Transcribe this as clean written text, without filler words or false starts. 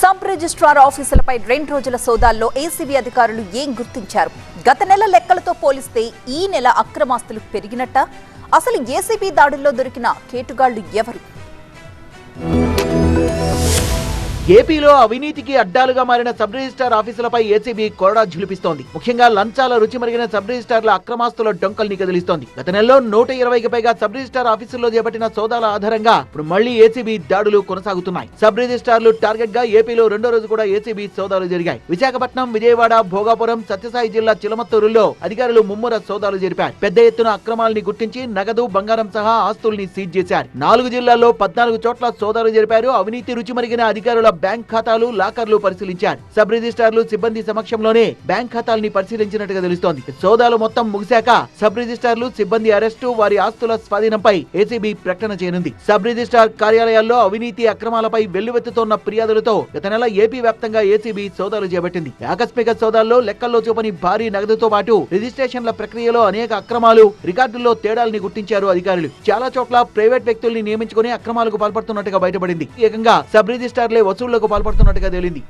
Sub registrar ఆఫీసులపై 2 రోజుల సోదాల్లో ACB అధికారులు ఏం గుర్తించారు? గత నెల లెక్కలతో పోలిస్తే ఈ నెల అక్రమాస్తులు పెరిగినట్టా? అసలు ఏసీబీ దాడుల్లో దొరికిన కేటుగాళ్లు ఎవరు? ఏపీలో అవినీతికి అడ్డాలుగా మారిన సబ్ రిజిస్ట్రార్ ఆఫీసులపై ఏసీబీ కొరడా ఝులిపిస్తోంది. ముఖ్యంగా లంచాల రుచి మరిగిన సబ్ రిజిస్ట్రార్ల అక్రమాస్తుల డొంకల్ని కదిలిస్తోంది. గత నెలలో 120కి పైగా సబ్ రిజిస్ట్రార్ ఆఫీసుల్లో చేపట్టిన సోదాల ఆధారంగా ఇప్పుడు మళ్లీ ఏసీబీ దాడులు కొనసాగుతున్నాయి. సబ్ రిజిస్ట్రార్లు టార్గెట్ గా ఏపీలో 2వ రోజు కూడా ఏసీబీ సోదాలు జరిగాయి. విశాఖపట్నం, విజయవాడ, భోగాపురం, సత్యసాయి జిల్లా చిలమత్తూరులో అధికారులు ముమ్మర సోదాలు జరిపారు. పెద్ద ఎత్తున అక్రమాలని గుర్తించి నగదు, బంగారం సహా ఆస్తుల్ని సీజ్ చేశారు. 4 జిల్లాల్లో 14 చోట్ల సోదాలు జరిపారు. అవినీతి రుచి మరిగిన అధికారుల బ్యాంక్ ఖాతాలు, లాకర్లు పరిశీలించారు. సబ్ రిజిస్ట్రార్లు సిబ్బంది సమక్షంలోనే బ్యాంక్ ఖాతాలని పరిశీలించినట్టుగా తెలుస్తోంది. సోదాలు మొత్తం ముగిశాక సబ్ రిజిస్ట్రార్లు, సిబ్బంది అరెస్టు, వారి ఆస్తుల స్వాధీనంపై ఏసీబీ ప్రకటన చేయనుంది. సబ్ రిజిస్ట్రార్ కార్యాలయాల్లో అవినీతి అక్రమాలపై వెల్లువెత్తుతోన్న ఫిర్యాదులతో గత నెల ఏపీ వ్యాప్తంగా ఏసీబీ సోదాలు చేపట్టింది. ఆకస్మిక సోదాల్లో లెక్కల్లో చూపని భారీ నగదుతో పాటు రిజిస్ట్రేషన్ల ప్రక్రియలో అనేక అక్రమాలు, రికార్డుల్లో తేడాల్ని గుర్తించారు అధికారులు. చాలా చోట్ల ప్రైవేట్ వ్యక్తుల్ని నియమించుకుని అక్రమాలకు పాల్పడుతున్నట్టుగా బయటపడింది. ఏకంగా సబ్ రిజిస్ట్రార్లే వసూళ్లకు పాల్పడుతున్నట్టుగా తేలింది.